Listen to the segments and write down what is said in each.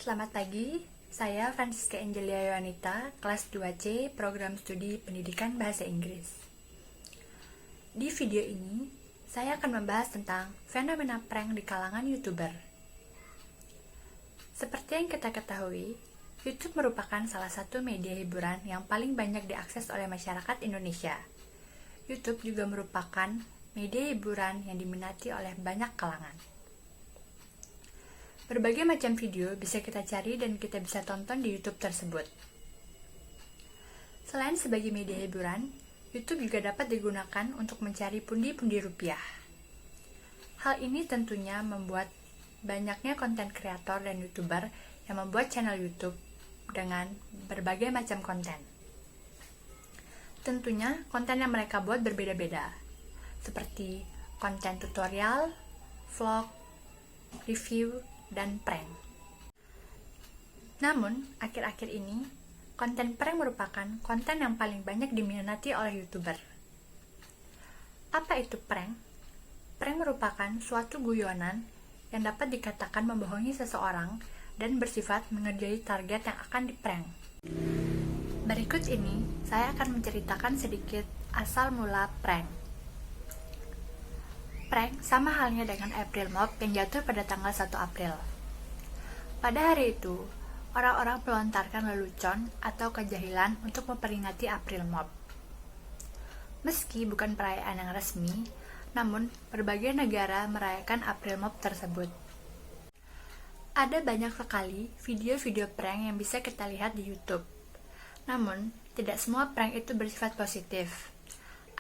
Selamat pagi, saya Francisca Angelia Yohanita, kelas 2C, Program Studi Pendidikan Bahasa Inggris. Di video ini, saya akan membahas tentang fenomena prank di kalangan YouTuber. Seperti yang kita ketahui, YouTube merupakan salah satu media hiburan yang paling banyak diakses oleh masyarakat Indonesia. YouTube juga merupakan media hiburan yang diminati oleh banyak kalangan. Berbagai macam video bisa kita cari dan kita bisa tonton di YouTube tersebut. Selain sebagai media hiburan, YouTube juga dapat digunakan untuk mencari pundi-pundi rupiah. Hal ini tentunya membuat banyaknya konten kreator dan YouTuber yang membuat channel YouTube dengan berbagai macam konten. Tentunya konten yang mereka buat berbeda-beda, seperti konten tutorial, vlog, review, dan prank. Namun, akhir-akhir ini, konten prank merupakan konten yang paling banyak diminati oleh YouTuber. Apa itu prank? Prank merupakan suatu guyonan yang dapat dikatakan membohongi seseorang dan bersifat mengerjai target yang akan diprank. Berikut ini, saya akan menceritakan sedikit asal mula prank. Prank sama halnya dengan April Mop yang jatuh pada tanggal 1 April. Pada hari itu, orang-orang melontarkan lelucon atau kejahilan untuk memperingati April Mop. Meski bukan perayaan yang resmi, namun berbagai negara merayakan April Mop tersebut. Ada banyak sekali video-video prank yang bisa kita lihat di YouTube. Namun, tidak semua prank itu bersifat positif.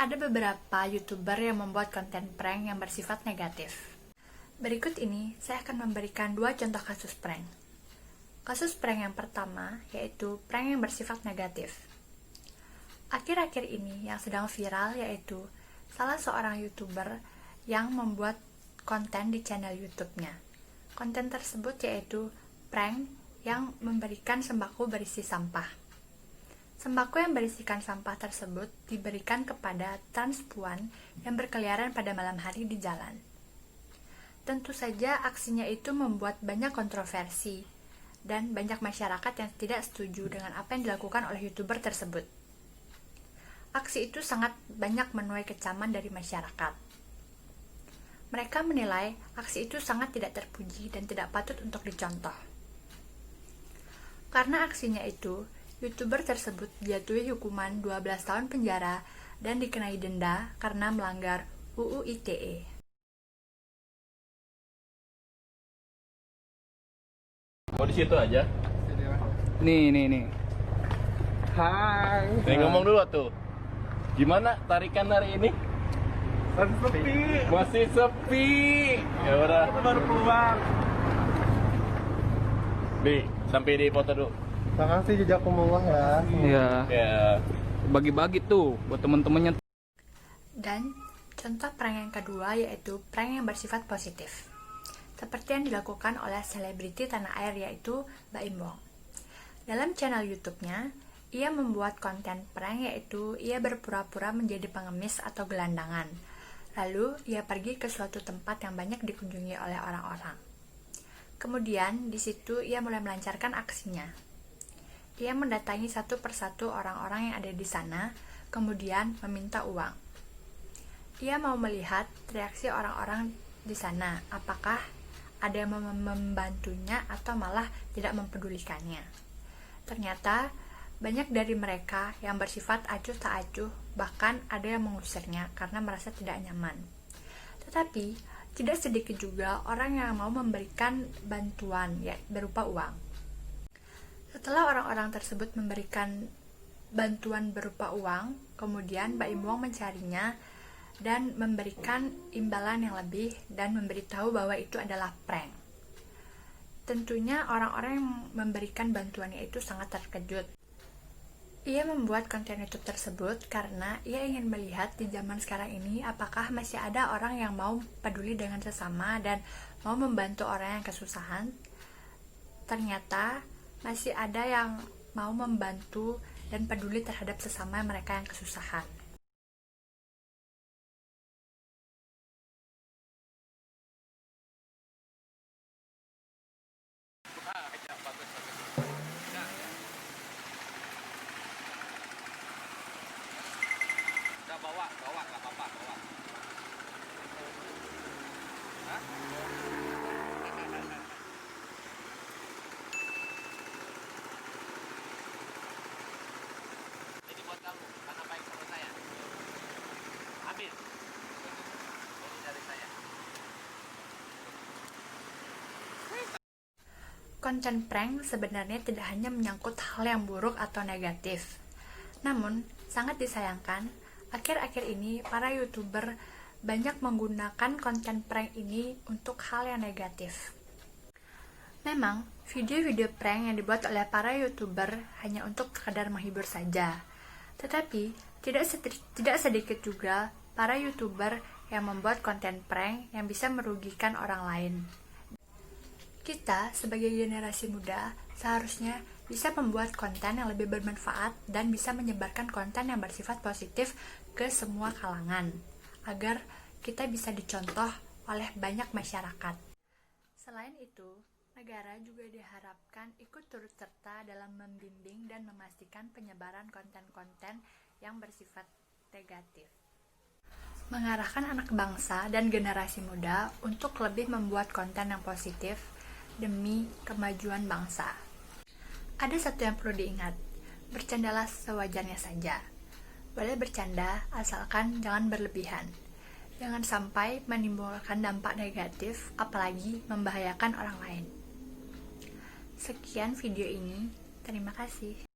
Ada beberapa YouTuber yang membuat konten prank yang bersifat negatif. Berikut ini, saya akan memberikan 2 contoh kasus prank. Kasus prank yang pertama, yaitu prank yang bersifat negatif. Akhir-akhir ini yang sedang viral yaitu salah seorang YouTuber yang membuat konten di channel YouTube-nya. Konten tersebut yaitu prank yang memberikan sembako berisi sampah. Sembako yang berisikan sampah tersebut diberikan kepada transpuan yang berkeliaran pada malam hari di jalan. Tentu saja aksinya itu membuat banyak kontroversi dan banyak masyarakat yang tidak setuju dengan apa yang dilakukan oleh YouTuber tersebut. Aksi itu sangat banyak menuai kecaman dari masyarakat. Mereka menilai aksi itu sangat tidak terpuji dan tidak patut untuk dicontoh. Karena aksinya itu, YouTuber tersebut dijatuhi hukuman 12 tahun penjara dan dikenai denda karena melanggar UU ITE. Mau di situ aja. Nih. Hai. Nih ngomong dulu tuh. Gimana tarikan hari ini? Masih sepi. Masih sepi. Ya udah. Kita baru keluar. Nih, sampai di foto dulu. Makasih jazakumullah ya. Iya. Ya. Bagi-bagi tuh buat temen-temennya. Dan contoh prank yang kedua yaitu prank yang bersifat positif. Seperti yang dilakukan oleh selebriti tanah air yaitu Mbak Im Wong. Dalam channel YouTube-nya, ia membuat konten prank yaitu ia berpura-pura menjadi pengemis atau gelandangan. Lalu, ia pergi ke suatu tempat yang banyak dikunjungi oleh orang-orang. Kemudian, di situ ia mulai melancarkan aksinya. Ia mendatangi satu persatu orang-orang yang ada di sana, kemudian meminta uang. Ia mau melihat reaksi orang-orang di sana, apakah ada yang membantunya atau malah tidak mempedulikannya. Ternyata, banyak dari mereka yang bersifat acuh tak acuh, bahkan ada yang mengusirnya karena merasa tidak nyaman. Tetapi, tidak sedikit juga orang yang mau memberikan bantuan ya berupa uang. Setelah orang-orang tersebut memberikan bantuan berupa uang, kemudian Mbak Im Wong mencarinya dan memberikan imbalan yang lebih dan memberitahu bahwa itu adalah prank. Tentunya orang-orang yang memberikan bantuannya itu sangat terkejut. Ia membuat konten YouTube tersebut karena ia ingin melihat di zaman sekarang ini apakah masih ada orang yang mau peduli dengan sesama dan mau membantu orang yang kesusahan. Ternyata masih ada yang mau membantu dan peduli terhadap sesama mereka yang kesusahan. habis. Ini dari saya. Konten prank sebenarnya tidak hanya menyangkut hal yang buruk atau negatif. Namun, sangat disayangkan, akhir-akhir ini para YouTuber banyak menggunakan konten prank ini untuk hal yang negatif. Memang, video-video prank yang dibuat oleh para YouTuber hanya untuk sekadar menghibur saja. Tetapi, tidak sedikit juga para YouTuber yang membuat konten prank yang bisa merugikan orang lain. Kita, sebagai generasi muda, seharusnya bisa membuat konten yang lebih bermanfaat dan bisa menyebarkan konten yang bersifat positif ke semua kalangan, agar kita bisa dicontoh oleh banyak masyarakat. Selain itu, negara juga diharapkan ikut turut serta dalam membimbing dan memastikan penyebaran konten-konten yang bersifat negatif. Mengarahkan anak bangsa dan generasi muda untuk lebih membuat konten yang positif demi kemajuan bangsa. Ada satu yang perlu diingat, bercandalah sewajarnya saja. Boleh bercanda, asalkan jangan berlebihan. Jangan sampai menimbulkan dampak negatif, apalagi membahayakan orang lain. Sekian video ini, terima kasih.